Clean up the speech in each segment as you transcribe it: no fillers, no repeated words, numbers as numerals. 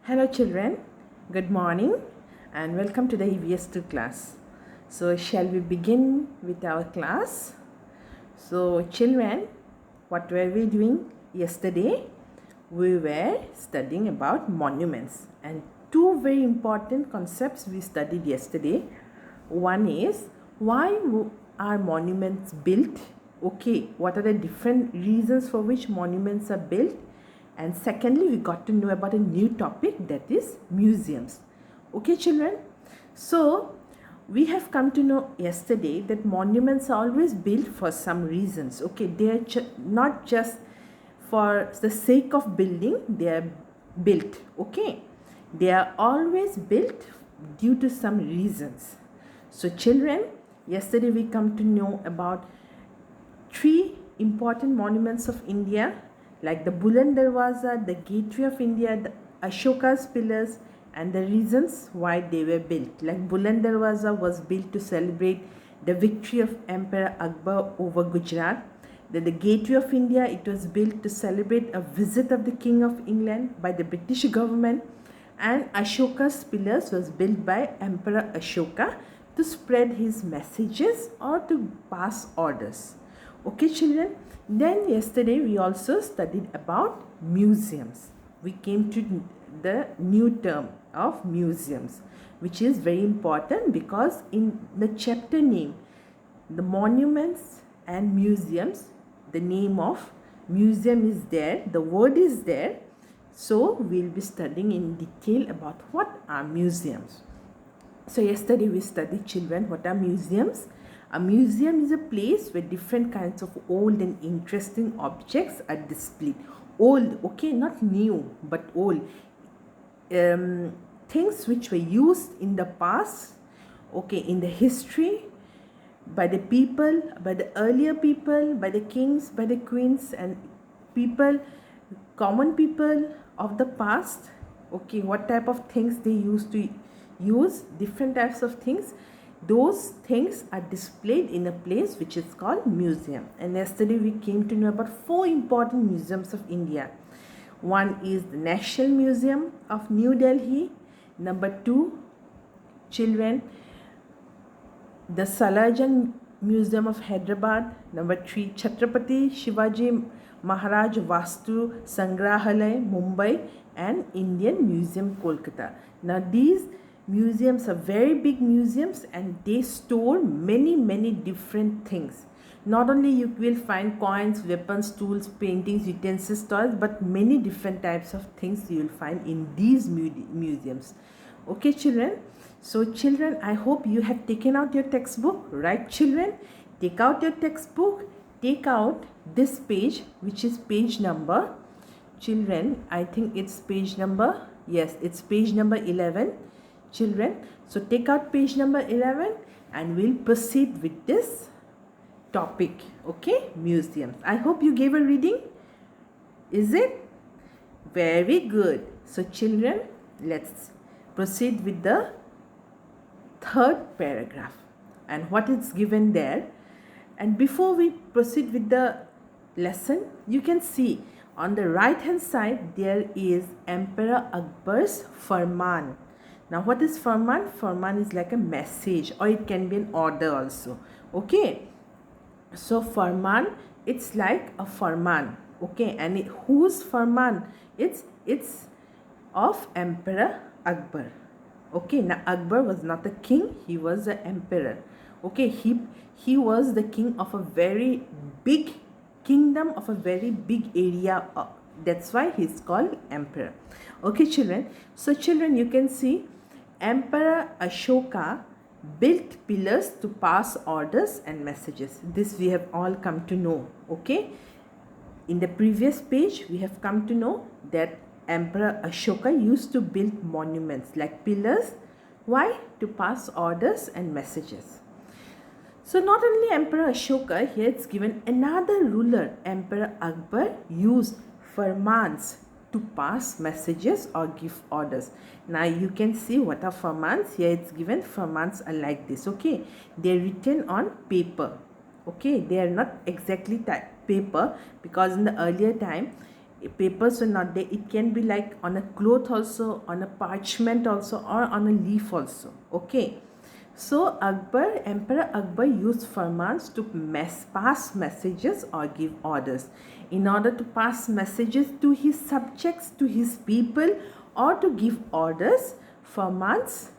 Hello children, good morning and welcome to the EVS2 class. So shall we begin with our class? So children, what were we doing yesterday? We were studying about monuments and two very important concepts we studied yesterday. One is why are monuments built? Okay, what are the different reasons for which monuments are built? And secondly, we got to know about a new topic, that is museums. Okay children, so we have come to know yesterday that monuments are always built for some reasons. Okay, they are not just for the sake of building, they are built. Okay, they are always built due to some reasons. So children, yesterday we come to know about three important monuments of India, like the Buland Darwaza, the Gateway of India, the Ashoka's pillars, and the reasons why they were built. Like Buland Darwaza was built to celebrate the victory of Emperor Akbar over Gujarat. Then the Gateway of India, it was built to celebrate a visit of the King of England by the British government. And Ashoka's pillars was built by Emperor Ashoka to spread his messages or to pass orders. Okay children, then yesterday we also studied about museums. We came to the new term of museums, which is very important because in the chapter name, the monuments and museums, the name of museum is there, the word is there. So we'll be studying in detail about what are museums. So yesterday we studied children what are museums. A museum is a place where different kinds of old and interesting objects are displayed. Old, okay, not new, but old. Things which were used in the past, okay, in the history, by the people, by the earlier people, by the kings, by the queens, and people, common people of the past. Okay, what type of things they used to use, different types of things. Those things are displayed in a place which is called museum. And yesterday we came to know about four important museums of India. One is the National Museum of New Delhi. Number two, children, the Salajan Museum of Hyderabad. Number three, Chhatrapati Shivaji Maharaj Vastu Sangrahalaya, Mumbai, and Indian Museum, Kolkata. Now these museums are very big museums and they store many different things. Not only you will find coins, weapons, tools, paintings, utensils, toys, but many different types of things you will find in these museums. Okay children, so children, I hope you have taken out your textbook, right children? Take out your textbook, take out this page, which is page number, children, I think it's page number, yes, it's page number 11, children. So take out page number 11 and we'll proceed with this topic. Okay, museums. I hope you gave a reading. Is it? Very good. So children, let's proceed with the third paragraph and what is given there. And before we proceed with the lesson, you can see on the right hand side there is Emperor Akbar's Farman. Now what is Farman? Farman is like a message or it can be an order also. Okay, so Farman, it's like a Farman. Okay, and whose Farman? It's of Emperor Akbar. Okay, now Akbar was not a king, he was an emperor. Okay, he was the king of a very big kingdom, of a very big area. That's why he's called emperor. Okay children, so children, you can see Emperor Ashoka built pillars to pass orders and messages. This we have all come to know. Okay, in the previous page we have come to know that Emperor Ashoka used to build monuments like pillars. Why? To pass orders and messages. So not only Emperor Ashoka, here it's given another ruler, Emperor Akbar, used farmans to pass messages or give orders. Now you can see what are farmans. Here it's given farmans are like this. Okay, they're written on paper. Okay, they are not exactly paper because in the earlier time papers were not there. It can be like on a cloth also, on a parchment also, or on a leaf also. Okay. So Emperor Akbar used farmans to pass messages or give orders. In order to pass messages to his subjects, to his people, or to give orders, farmans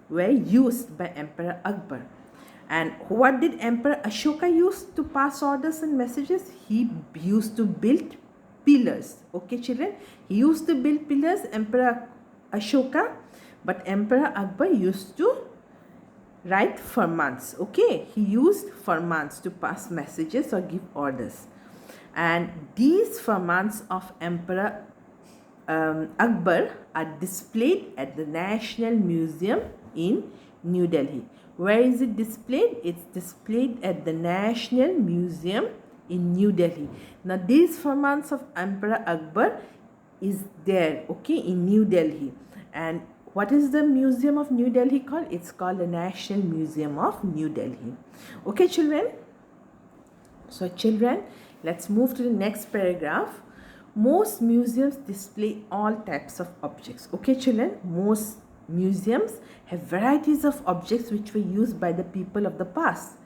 were used by Emperor Akbar. And what did Emperor Ashoka use to pass orders and messages? He used to build pillars. Okay, children? He used to build pillars, Emperor Ashoka, but Emperor Akbar used to write farmans. Okay, he used farmans to pass messages or give orders. And these farmans of Emperor Akbar are displayed at the National Museum in New Delhi. Where is it displayed? It's displayed at the National Museum in New Delhi. Now these farmans of Emperor Akbar is there, okay, in New Delhi. And what is the Museum of New Delhi called? It's called the National Museum of New Delhi. Okay, children? So children, let's move to the next paragraph. Most museums display all types of objects. Okay, children? Most museums have varieties of objects which were used by the people of the past.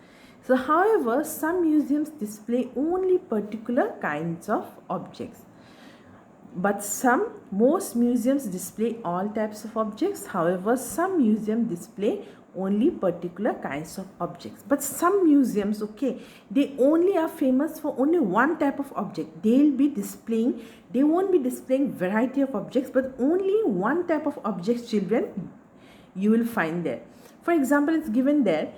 So, however, some museums display only particular kinds of objects. But most museums display all types of objects. However, some museums display only particular kinds of objects. But some museums, okay, they only are famous for only one type of object. They won't be displaying variety of objects, but only one type of objects, children, you will find there. For example, it's given there.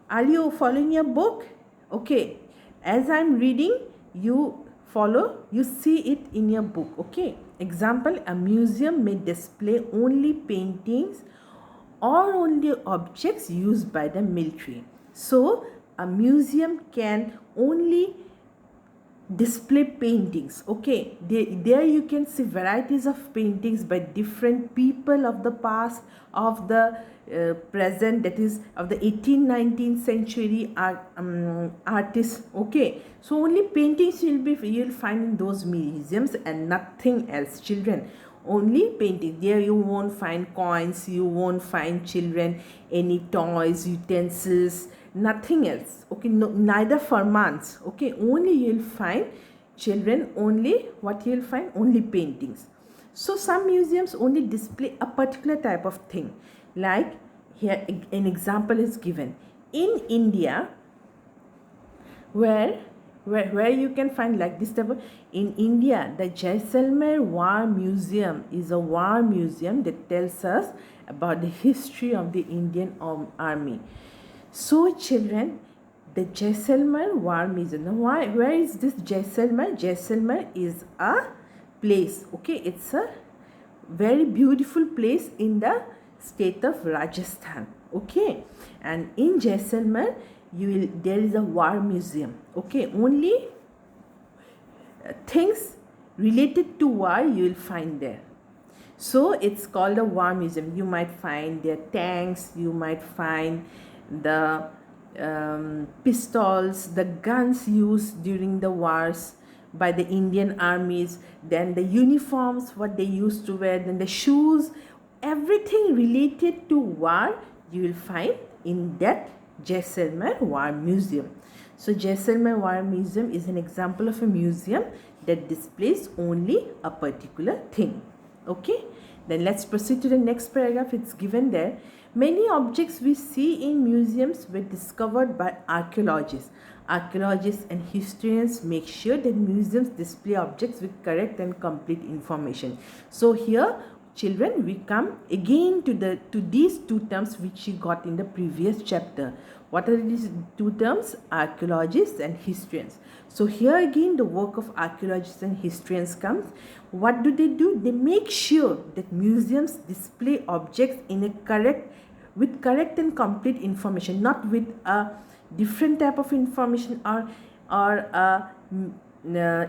Are you following your book? Okay, as I'm reading, you follow, you see it in your book. Okay, example, a museum may display only paintings or only objects used by the military. So a museum can only display paintings. Okay, there you can see varieties of paintings by different people of the past, of the present, that is of the 18th 19th century artists. Okay, so only paintings you'll find in those museums and nothing else, children. Only paintings. There you won't find coins, you won't find, children, any toys, utensils, nothing else. Okay, no, neither farmans. Okay, only you'll find, children, only what you'll find, only paintings. So some museums only display a particular type of thing. Like here an example is given. In India, where you can find like this type of, in India, the Jaisalmer War Museum is a war museum that tells us about the history of the Indian Army. So children, the Jaisalmer War Museum. Now where is this Jaisalmer? Jaisalmer is a place. Okay, it's a very beautiful place in the state of Rajasthan. Okay, and in Jaisalmer there is a war museum. Okay, only things related to war you will find there. So it's called a war museum. You might find their tanks, you might find the pistols, the guns used during the wars by the Indian armies, then the uniforms, what they used to wear, then the shoes, everything related to war you will find in that Jaisalmer War Museum. So Jaisalmer War Museum is an example of a museum that displays only a particular thing. Okay, then let's proceed to the next paragraph. It's given there. Many objects we see in museums were discovered by archaeologists. Archaeologists and historians make sure that museums display objects with correct and complete information. So here, children, we come again to these two terms which you got in the previous chapter. What are these two terms? Archaeologists and historians. So here again the work of archaeologists and historians comes. What do? They make sure that museums display objects in a with correct and complete information, not with a different type of information or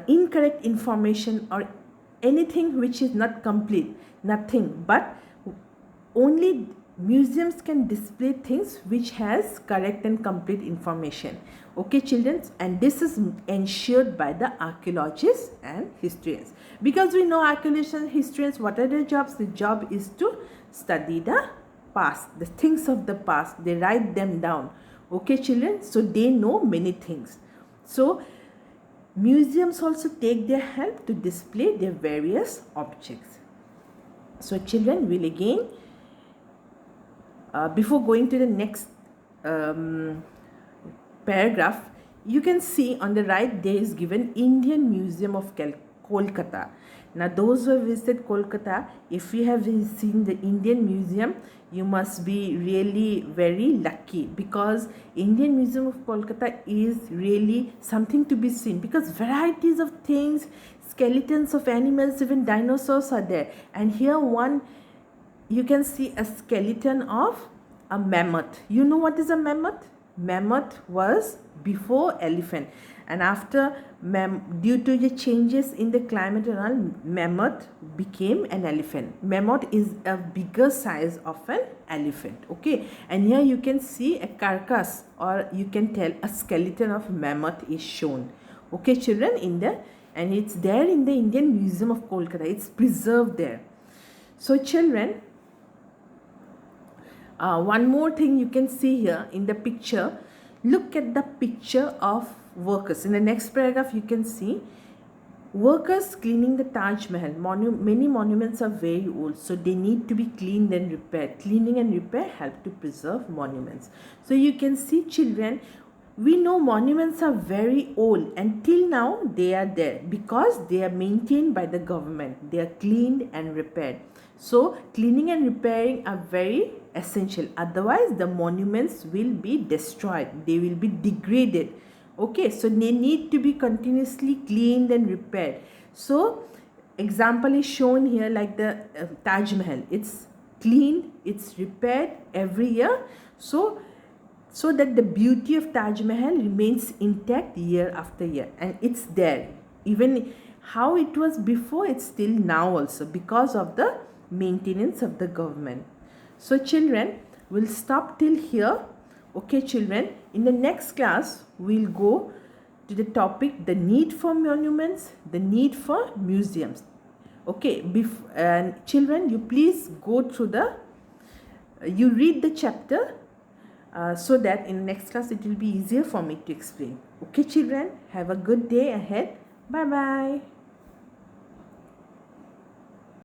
incorrect information or anything which is not complete. Nothing, but only museums can display things which has correct and complete information. Okay children, and this is ensured by the archaeologists and historians, because we know archaeologists and historians, what are their jobs? The job is to study the past, the things of the past. They write them down. Okay children, so they know many things. So museums also take their help to display their various objects. So children will again, before going to the next paragraph, you can see on the right there is given Indian Museum of Kolkata. Now those who have visited Kolkata, if you have seen the Indian Museum, you must be really very lucky, because Indian Museum of Kolkata is really something to be seen, because varieties of things, skeletons of animals, even dinosaurs are there. And here one, you can see a skeleton of a mammoth. You know what is a mammoth? Mammoth was before elephant, and after due to the changes in the climate and all, mammoth became an elephant. Mammoth is a bigger size of an elephant. Okay, and here you can see a carcass, or you can tell a skeleton of mammoth is shown. Okay children, and it's there in the Indian Museum of Kolkata. It's preserved there. So children, one more thing you can see here in the picture. Look at the picture of workers. In the next paragraph, you can see workers cleaning the Taj Mahal. Many monuments are very old, so they need to be cleaned and repaired. Cleaning and repair help to preserve monuments. So you can see children, we know monuments are very old, and till now they are there because they are maintained by the government. They are cleaned and repaired. So cleaning and repairing are very essential, otherwise the monuments will be destroyed, they will be degraded. Okay, so they need to be continuously cleaned and repaired. So example is shown here, like the Taj Mahal. It's cleaned, it's repaired every year, so that the beauty of Taj Mahal remains intact year after year, and it's there even how it was before, it's still now also, because of the maintenance of the government. So children, we'll stop till here. Okay children, in the next class we'll go to the topic, the need for monuments, the need for museums. Okay, and children, you please go through you read the chapter, so that in the next class it will be easier for me to explain. Okay children, have a good day ahead. Bye bye.